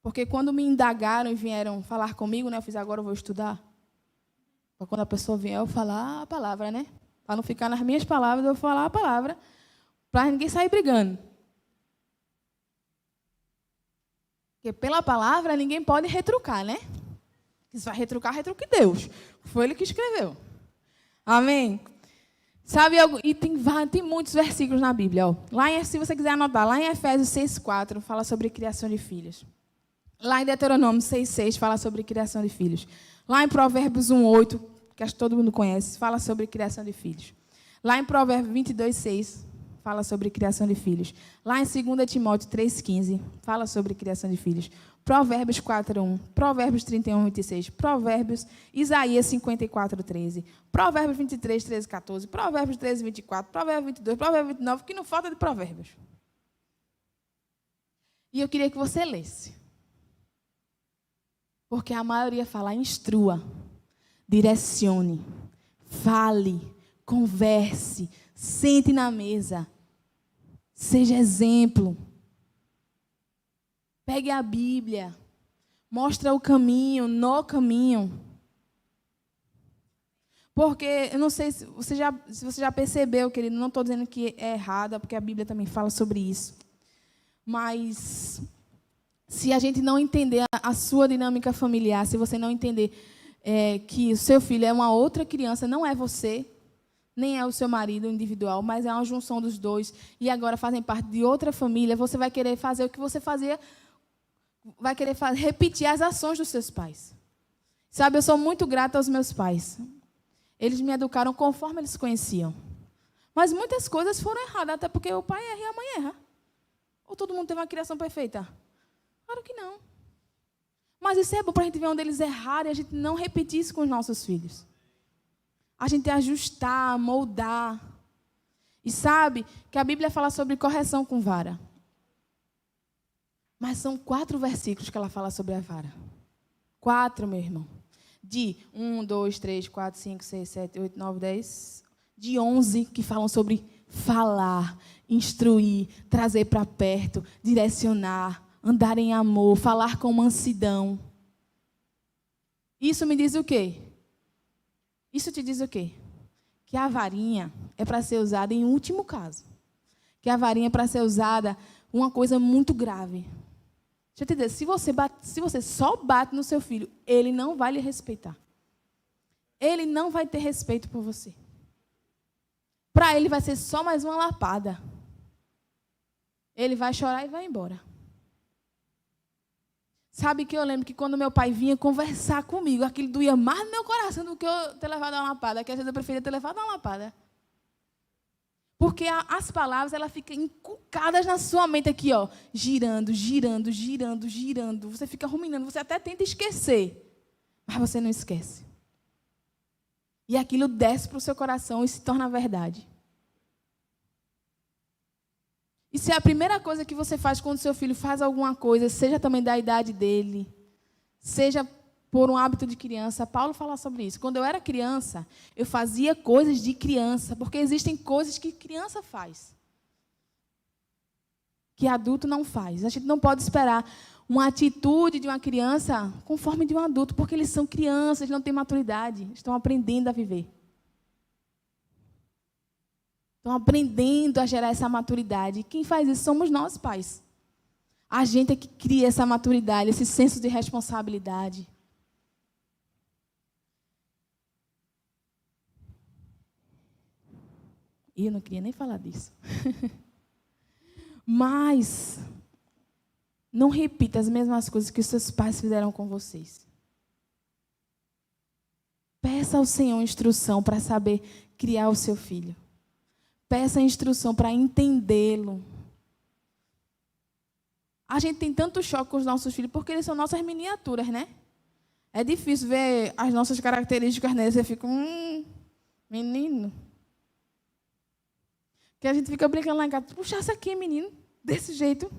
Speaker 1: Porque quando me indagaram e vieram falar comigo, né, eu fiz, agora eu vou estudar. Para quando a pessoa vier, eu falar a palavra, né? Para não ficar nas minhas palavras, eu vou falar a palavra. Para ninguém sair brigando. Porque pela palavra ninguém pode retrucar, né? Se vai retrucar, retruque Deus. Foi Ele que escreveu. Amém? Sabe, e tem muitos versículos na Bíblia. Ó. Se você quiser anotar, lá em Efésios 6,4 fala sobre criação de filhos. Lá em Deuteronômio 6,6 fala sobre criação de filhos. Lá em Provérbios 1,8, que acho que todo mundo conhece, fala sobre criação de filhos. Lá em Provérbios 22,6 fala sobre criação de filhos. Lá em 2 Timóteo 3,15 fala sobre criação de filhos. Provérbios 4,1, Provérbios 31,26, Provérbios, Isaías 54,13, Provérbios 23, 13, 14, Provérbios 13, 24, Provérbios 22, Provérbios 29, que não falta de provérbios. E eu queria que você lesse. Porque a maioria fala, instrua, direcione, fale, converse, sente na mesa, seja exemplo. Pegue a Bíblia, mostra o caminho, no caminho. Porque, eu não sei se você já percebeu, querido, não estou dizendo que é errado, porque a Bíblia também fala sobre isso. Mas, se a gente não entender a sua dinâmica familiar, se você não entender que o seu filho é uma outra criança, não é você, nem é o seu marido individual, mas é uma junção dos dois, e agora fazem parte de outra família, você vai querer fazer o que você fazia, vai querer repetir as ações dos seus pais. Sabe, eu sou muito grata aos meus pais. Eles me educaram conforme eles conheciam. Mas muitas coisas foram erradas, até porque o pai erra e a mãe erra. Ou todo mundo teve uma criação perfeita? Claro que não. Mas isso é bom para a gente ver onde eles erraram e a gente não repetir isso com os nossos filhos. A gente ajustar, moldar. E sabe que a Bíblia fala sobre correção com vara. Mas são 4 versículos que ela fala sobre a vara. 4, meu irmão. De 1, 2, 3, 4, 5, 6, 7, 8, 9, 10. De 11 que falam sobre falar, instruir, trazer para perto, direcionar, andar em amor, falar com mansidão. Isso me diz o quê? Isso te diz o quê? Que a varinha é para ser usada em último caso. Que a varinha é para ser usada uma coisa muito grave. Deixa eu te dizer, se você só bate no seu filho, ele não vai lhe respeitar. Ele não vai ter respeito por você. Para ele vai ser só mais uma lapada. Ele vai chorar e vai embora. Sabe que eu lembro que quando meu pai vinha conversar comigo, aquilo doía mais no meu coração do que eu ter levado uma lapada. Que às vezes eu preferia ter levado uma lapada. Porque as palavras, elas ficam encucadas na sua mente aqui, ó, girando, girando, girando, girando. Você fica ruminando, você até tenta esquecer, mas você não esquece. E aquilo desce para o seu coração e se torna verdade. E se é a primeira coisa que você faz quando seu filho faz alguma coisa, seja também da idade dele, seja por um hábito de criança, Paulo fala sobre isso. Quando eu era criança, eu fazia coisas de criança, porque existem coisas que criança faz, que adulto não faz. A gente não pode esperar uma atitude de uma criança conforme de um adulto, porque eles são crianças, não têm maturidade, estão aprendendo a viver. Estão aprendendo a gerar essa maturidade. E quem faz isso somos nós, pais. A gente é que cria essa maturidade, esse senso de responsabilidade. E eu não queria nem falar disso. Mas não repita as mesmas coisas que os seus pais fizeram com vocês. Peça ao Senhor instrução para saber criar o seu filho. Peça instrução para entendê-lo. A gente tem tanto choque com os nossos filhos porque eles são nossas miniaturas, né? É difícil ver as nossas características neles. Você fica, menino. Que a gente fica brincando lá em casa. Puxa, essa aqui, menino. Desse jeito.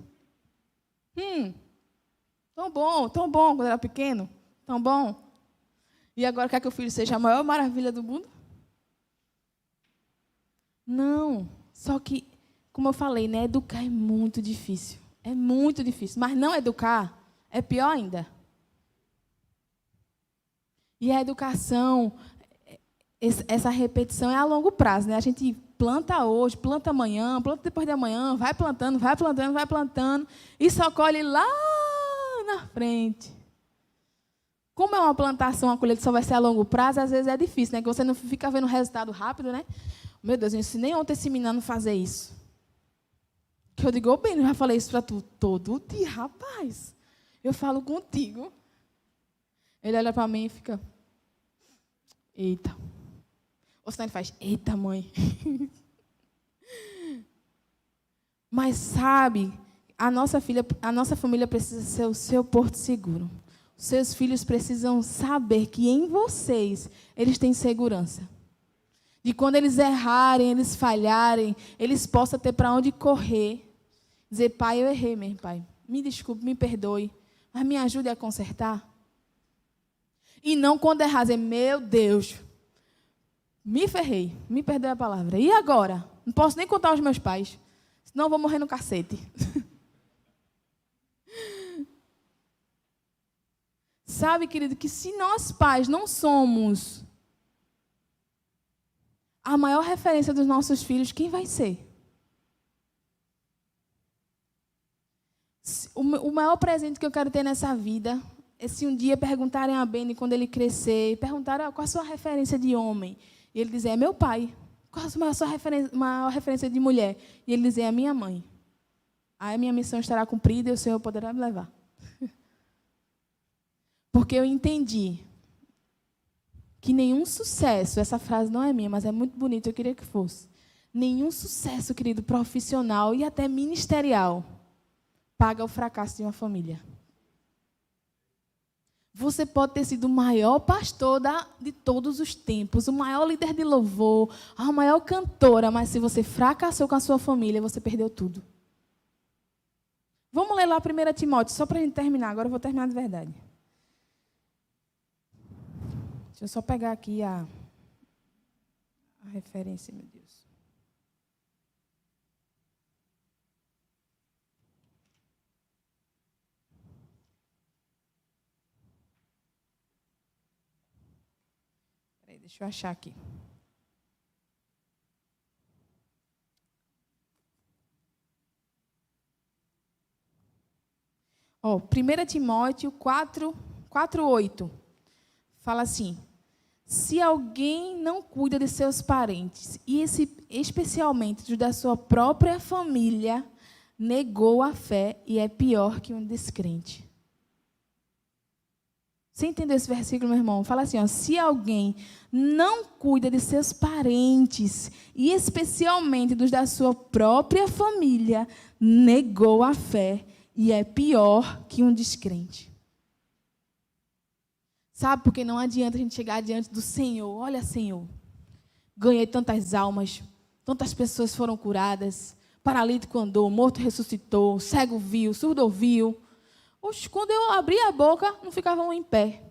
Speaker 1: Tão bom quando era pequeno. Tão bom. E agora quer que o filho seja a maior maravilha do mundo? Não. Só que, como eu falei, né? Educar é muito difícil. É muito difícil. Mas não educar é pior ainda. E a educação, essa repetição é a longo prazo, né? A gente planta hoje, planta amanhã, planta depois de amanhã, vai plantando, e só colhe lá na frente. Como é uma plantação, a colheita só vai ser a longo prazo, às vezes é difícil, né? Que você não fica vendo o resultado rápido, né? Meu Deus, eu ensinei ontem esse menino a fazer isso. Que eu digo, bem, eu já falei isso para tu todo dia, rapaz. Eu falo contigo. Ele olha para mim e fica, eita. Ou senão ele faz, eita, mãe. Mas sabe, a nossa família precisa ser o seu porto seguro. Os seus filhos precisam saber que em vocês eles têm segurança. De quando eles errarem, eles falharem, eles possam ter para onde correr. Dizer, pai, eu errei mesmo, pai. Me desculpe, me perdoe, mas me ajude a consertar. E não quando errar, dizer, meu Deus, me ferrei, me perdoe a palavra. E agora? Não posso nem contar aos meus pais, senão eu vou morrer no cacete. Sabe, querido, que se nós pais não somos a maior referência dos nossos filhos, quem vai ser? O maior presente que eu quero ter nessa vida é se um dia perguntarem a Beni quando ele crescer, perguntarem qual a sua referência de homem. E ele dizer, é meu pai. Qual a sua maior referência de mulher? E ele dizer, é a minha mãe. Aí a minha missão estará cumprida e o Senhor poderá me levar. Porque eu entendi que nenhum sucesso, essa frase não é minha, mas é muito bonita, eu queria que fosse. Nenhum sucesso, querido, profissional e até ministerial paga o fracasso de uma família. Você pode ter sido o maior pastor de todos os tempos, o maior líder de louvor, a maior cantora, mas se você fracassou com a sua família, você perdeu tudo. Vamos ler lá 1 Timóteo, só para a gente terminar. Agora eu vou terminar de verdade. Deixa eu só pegar aqui a referência, meu Deus. Deixa eu achar aqui. Ó, 1 Timóteo 4:8. Fala assim: se alguém não cuida de seus parentes, e especialmente dos da sua própria família, negou a fé e é pior que um descrente. Você entendeu esse versículo, meu irmão? Fala assim, ó, se alguém não cuida de seus parentes, e especialmente dos da sua própria família, negou a fé e é pior que um descrente. Sabe, porque não adianta a gente chegar diante do Senhor. Olha, Senhor, ganhei tantas almas, tantas pessoas foram curadas, paralítico andou, morto ressuscitou, cego viu, surdo ouviu. Oxe, quando eu abri a boca, não ficavam em pé.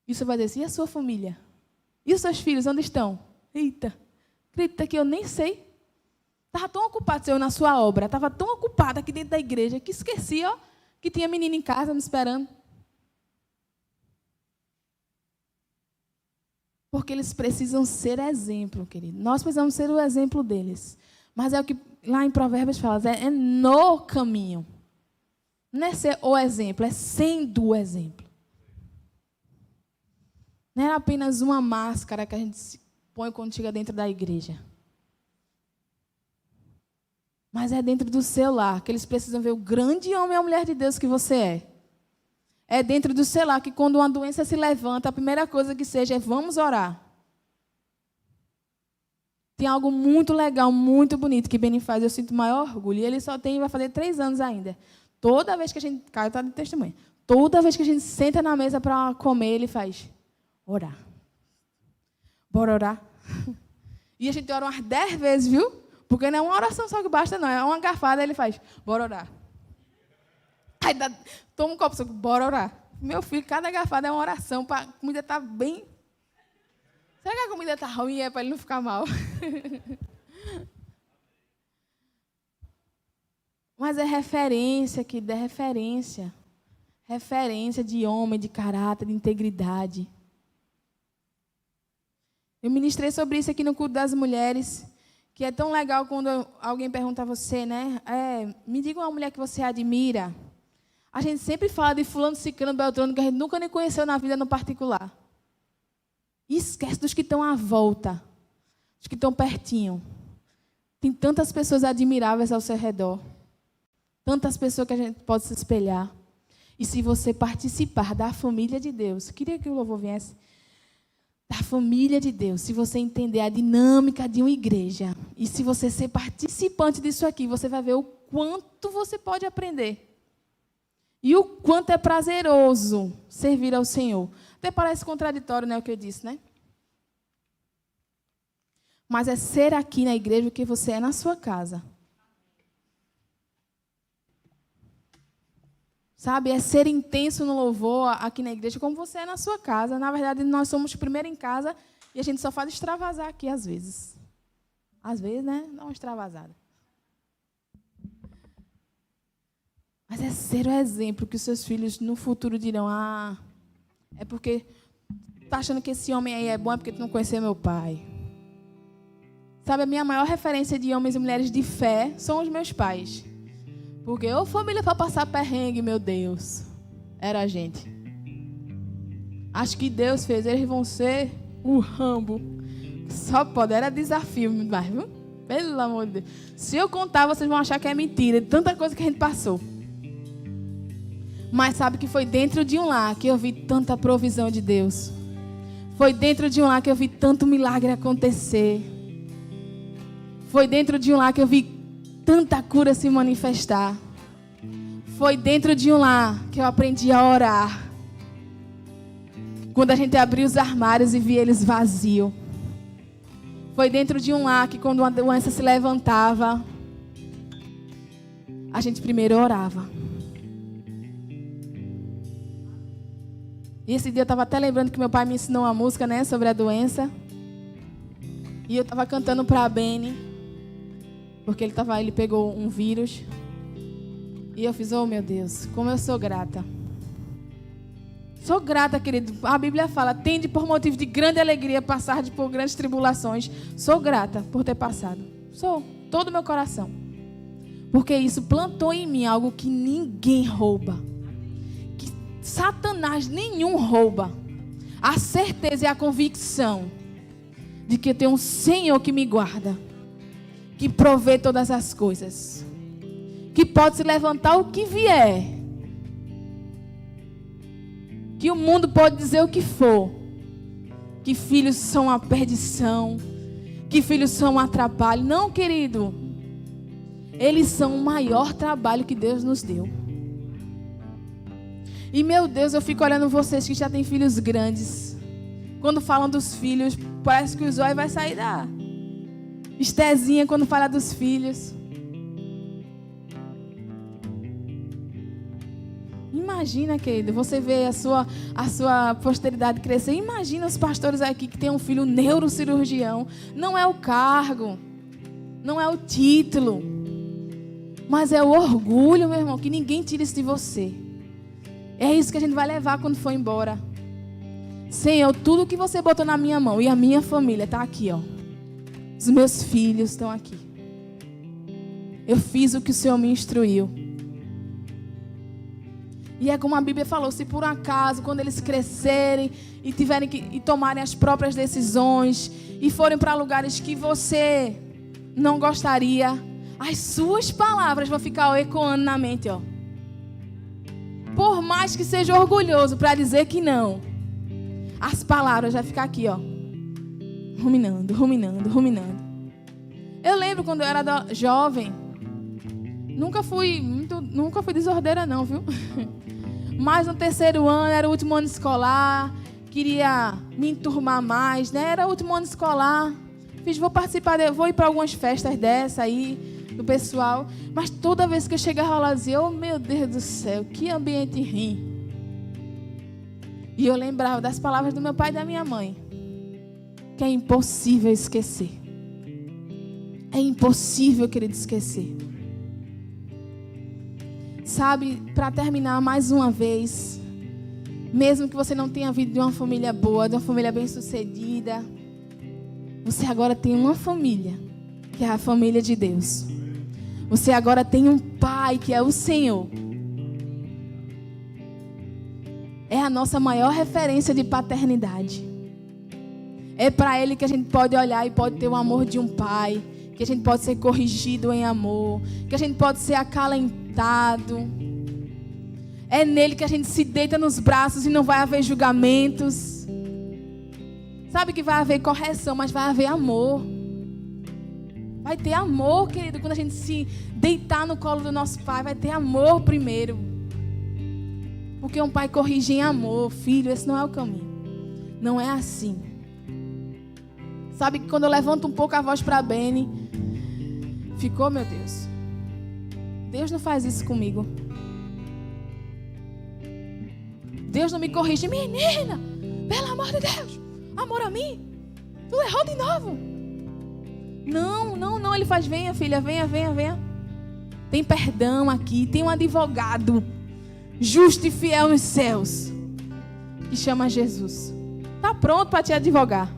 Speaker 1: E você vai dizer, e a sua família? E os seus filhos, onde estão? Eita, acredita que eu nem sei. Estava tão ocupado, Senhor, na sua obra. Estava tão ocupada aqui dentro da igreja, que esqueci, ó, que tinha menino em casa me esperando. Porque eles precisam ser exemplo, querido. Nós precisamos ser o exemplo deles. Mas é o que lá em Provérbios fala, é no caminho. Não é ser o exemplo, é sendo o exemplo. Não é apenas uma máscara que a gente põe quando chega dentro da igreja. Mas é dentro do seu lar, que eles precisam ver o grande homem ou mulher de Deus que você é. É dentro do seu lar que quando uma doença se levanta, a primeira coisa que seja é vamos orar. tem algo muito legal, muito bonito que Beni faz. Eu sinto maior orgulho. E ele vai fazer 3 anos ainda. Toda vez que a gente... Caio está de testemunha. Toda vez que a gente senta na mesa para comer, ele faz orar. Bora orar? E a gente ora umas 10 vezes, viu? Porque não é uma oração só que basta, não. É uma garfada, ele faz, bora orar. Aí toma um copo de suco, bora orar. Meu filho, cada garfada é uma oração para a comida estar bem... Será que a comida está ruim é para ele não ficar mal? Mas é referência, querida, é referência. Referência de homem, de caráter, de integridade. Eu ministrei sobre isso aqui no culto das mulheres, que é tão legal quando alguém pergunta a você, né? Me diga uma mulher que você admira. A gente sempre fala de fulano, ciclano, beltrano, que a gente nunca nem conheceu na vida no particular. E esquece dos que estão à volta, dos que estão pertinho. Tem tantas pessoas admiráveis ao seu redor. Tantas pessoas que a gente pode se espelhar. E se você participar da família de Deus, queria que o louvor viesse, da família de Deus, se você entender a dinâmica de uma igreja, e se você ser participante disso aqui, você vai ver o quanto você pode aprender. E o quanto é prazeroso servir ao Senhor. Até parece contraditório, né, o que eu disse, né? Mas é ser aqui na igreja o que você é na sua casa. Sabe, é ser intenso no louvor aqui na igreja, como você é na sua casa. Na verdade, nós somos primeiro em casa e a gente só faz extravasar aqui às vezes. Às vezes, né? Dá uma extravasada. Mas é ser o exemplo que os seus filhos no futuro dirão, é porque tá achando que esse homem aí é bom, é porque tu não conheceu meu pai. Sabe, a minha maior referência de homens e mulheres de fé são os meus pais. Porque, família para passar perrengue, meu Deus. Era a gente. Acho que Deus fez, eles vão ser o Rambo. Só pode, era desafio demais, viu? Pelo amor de Deus. Se eu contar, vocês vão achar que é mentira, de tanta coisa que a gente passou. Mas sabe que foi dentro de um lar que eu vi tanta provisão de Deus. Foi dentro de um lar que eu vi tanto milagre acontecer. Foi dentro de um lar que eu vi tanta cura se manifestar. Foi dentro de um lar que eu aprendi a orar. Quando a gente abriu os armários e via eles vazios. Foi dentro de um lar que quando uma doença se levantava, a gente primeiro orava. E esse dia eu estava até lembrando que meu pai me ensinou uma música, né, sobre a doença. E eu estava cantando para a Beni. Porque ele pegou um vírus. E eu fiz, meu Deus, como eu sou grata. Sou grata, querido. A Bíblia fala, tende por motivo de grande alegria passar por grandes tribulações. Sou grata por ter passado. Sou, todo o meu coração. Porque isso plantou em mim algo que ninguém rouba. Que Satanás nenhum rouba. A certeza e a convicção de que eu tenho um Senhor que me guarda. Que provê todas as coisas. Que pode se levantar o que vier. Que o mundo pode dizer o que for. Que filhos são uma perdição. Que filhos são um atrapalho. Não, querido. Eles são o maior trabalho que Deus nos deu. E, meu Deus, eu fico olhando vocês que já têm filhos grandes. Quando falam dos filhos, parece que o zóio vai sair da... Estezinha quando fala dos filhos. Imagina, querido, você vê a sua posteridade crescer. Imagina os pastores aqui que tem um filho neurocirurgião. Não é o cargo, não é o título, mas é o orgulho, meu irmão, que ninguém tira isso de você. É isso que a gente vai levar quando for embora. Senhor, tudo que você botou na minha mão e a minha família está aqui, ó. Os meus filhos estão aqui. Eu fiz o que o Senhor me instruiu. E é como a Bíblia falou, se por um acaso, quando eles crescerem e tiverem e tomarem as próprias decisões e forem para lugares que você não gostaria, as suas palavras vão ficar ecoando na mente, ó. Por mais que seja orgulhoso para dizer que não, as palavras vão ficar aqui, ó. Ruminando, ruminando, ruminando. Eu lembro quando eu era jovem, nunca fui desordeira não, viu? Mas no terceiro ano, era o último ano escolar, queria me enturmar mais, né? Era o último ano escolar. Vou ir para algumas festas dessa aí, do pessoal. Mas toda vez que eu chegava lá, eu dizia, oh meu Deus do céu, que ambiente ruim. E eu lembrava das palavras do meu pai e da minha mãe, que é impossível esquecer. É impossível, querido, esquecer. Sabe, para terminar mais uma vez, mesmo que você não tenha vindo de uma família boa, de uma família bem-sucedida, você agora tem uma família, que é a família de Deus. Você agora tem um pai, que é o Senhor. É a nossa maior referência de paternidade. É para Ele que a gente pode olhar e pode ter o amor de um pai, que a gente pode ser corrigido em amor, que a gente pode ser acalentado. É nele que a gente se deita nos braços e não vai haver julgamentos. Sabe que vai haver correção, mas vai haver amor. Vai ter amor, querido, quando a gente se deitar no colo do nosso pai, vai ter amor primeiro. Porque um pai corrige em amor. Filho, esse não é o caminho. Não é assim. Sabe que quando eu levanto um pouco a voz para Beni, ficou, meu Deus. Deus não faz isso comigo. Deus não me corrige. Menina, pelo amor de Deus, amor a mim. Tu errou de novo. Não, ele faz, venha filha, venha. Tem perdão aqui, tem um advogado justo e fiel nos céus, que chama Jesus. Está pronto para te advogar.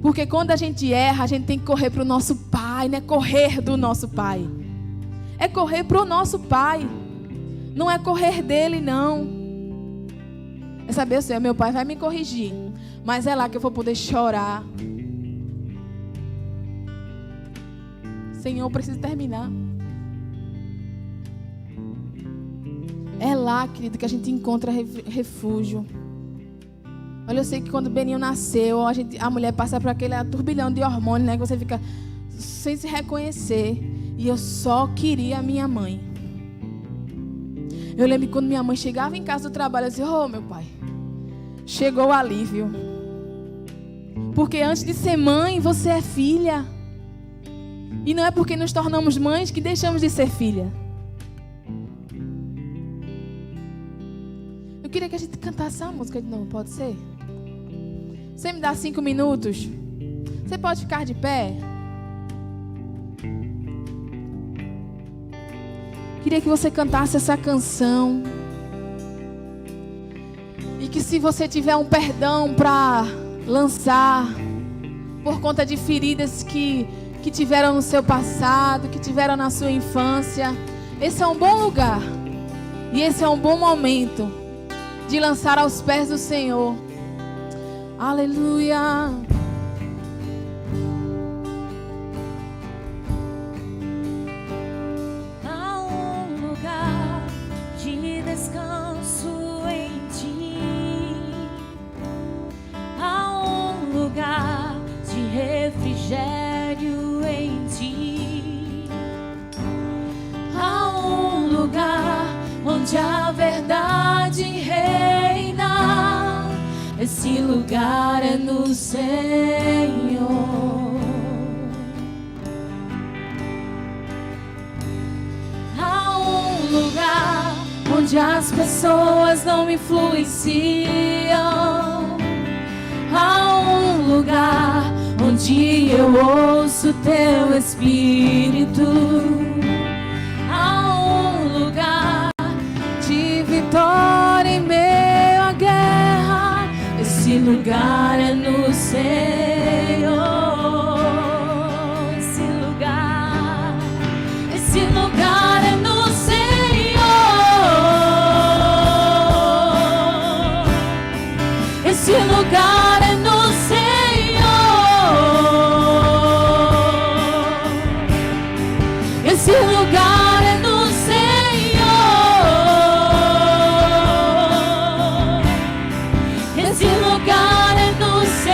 Speaker 1: Porque quando a gente erra, a gente tem que correr para o nosso pai, não é correr do nosso pai. É correr para o nosso pai. Não é correr dele, não. É saber, Senhor, meu pai vai me corrigir, mas é lá que eu vou poder chorar. Senhor, eu preciso terminar. É lá, querido, que a gente encontra refúgio. Olha, eu sei que quando o Beninho nasceu, a mulher passa por aquele turbilhão de hormônios, né? Que você fica sem se reconhecer. E eu só queria a minha mãe. Eu lembro que quando minha mãe chegava em casa do trabalho, eu dizia, oh, meu pai, chegou o alívio. Porque antes de ser mãe, você é filha. E não é porque nos tornamos mães que deixamos de ser filha. Eu queria que a gente cantasse essa música de novo, pode ser? Você me dá 5 minutos? Você pode ficar de pé? Queria que você cantasse essa canção. E que se você tiver um perdão para lançar, por conta de feridas que tiveram no seu passado, que tiveram na sua infância, esse é um bom lugar. E esse é um bom momento de lançar aos pés do Senhor. Aleluia.
Speaker 2: Há um lugar de descanso em ti. Há um lugar de refrigério em ti. Há um lugar onde a verdade reina. Esse lugar é no Senhor. Há um lugar onde as pessoas não me influenciam. Há um lugar onde eu ouço teu Espírito. Há um lugar de vitória em meio à guerra. Esse lugar é no Senhor. Esse lugar é no Senhor. Esse lugar é no Senhor. Esse lugar é no Senhor. Esse lugar é do Senhor.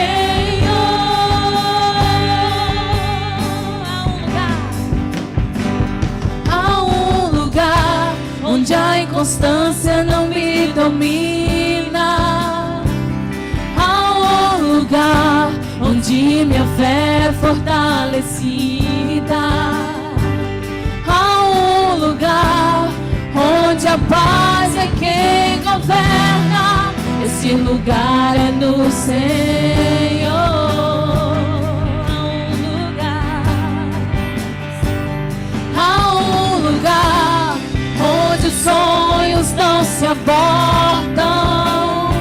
Speaker 2: constância não me domina. Há um lugar onde minha fé é fortalecida. Há um lugar onde a paz é quem governa. Esse lugar é no Senhor. Há um lugar onde os sonhos não se abortam.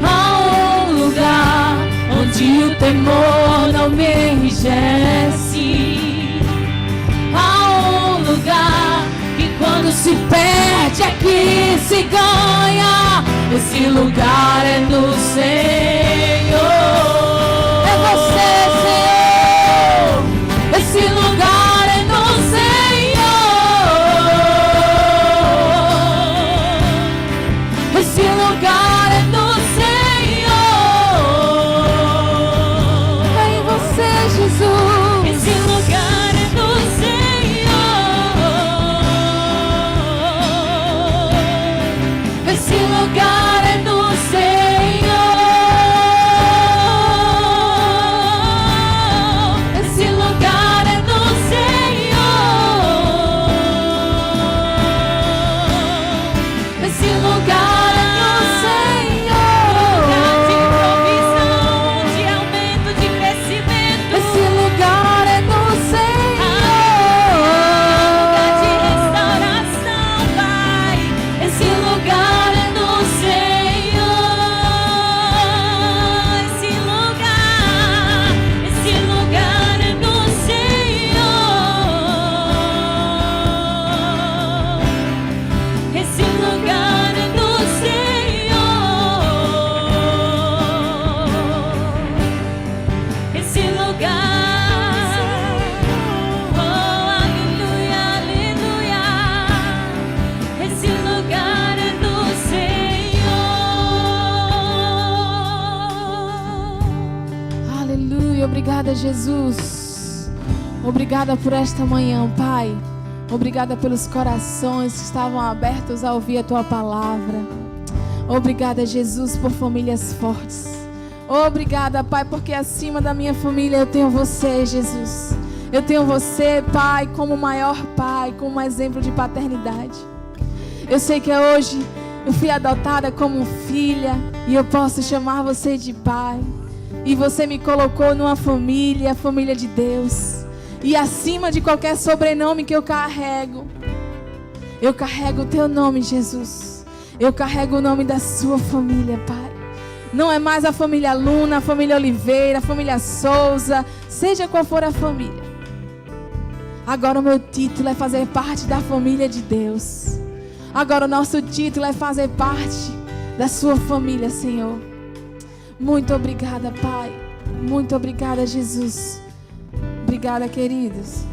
Speaker 2: Há um lugar onde o temor não me enrijece. Há um lugar que quando se perde aqui se ganha. Esse lugar é no Senhor. É você, Senhor. Esse lugar é no Senhor. Esse lugar é no Senhor. É em você, Jesus. Esse lugar é no Senhor. Esse lugar é no Senhor. Esse lugar é no Senhor. Esse lugar é no Senhor. Lugar de provisão, de aumento, de crescimento. Esse lugar é no Senhor. Lugar de restauração, Pai. Esse lugar é no Senhor. Esse lugar é no Senhor. Esse lugar é no Senhor. Esse lugar. Oh, aleluia, aleluia. Esse lugar é do Senhor.
Speaker 1: Aleluia, obrigada, Jesus. Obrigada por esta manhã, Pai. Obrigada pelos corações que estavam abertos a ouvir a Tua palavra. Obrigada, Jesus, por famílias fortes. Obrigada, Pai, porque acima da minha família eu tenho você, Jesus. Eu tenho você, Pai, como o maior Pai, como um exemplo de paternidade. Eu sei que hoje eu fui adotada como filha e eu posso chamar você de Pai. E você me colocou numa família, a família de Deus. E acima de qualquer sobrenome que eu carrego o Teu nome, Jesus. Eu carrego o nome da sua família, Pai. Não é mais a família Luna, a família Oliveira, a família Souza, seja qual for a família. Agora o meu título é fazer parte da família de Deus. Agora o nosso título é fazer parte da sua família, Senhor. Muito obrigada, Pai. Muito obrigada, Jesus. Obrigada, queridos.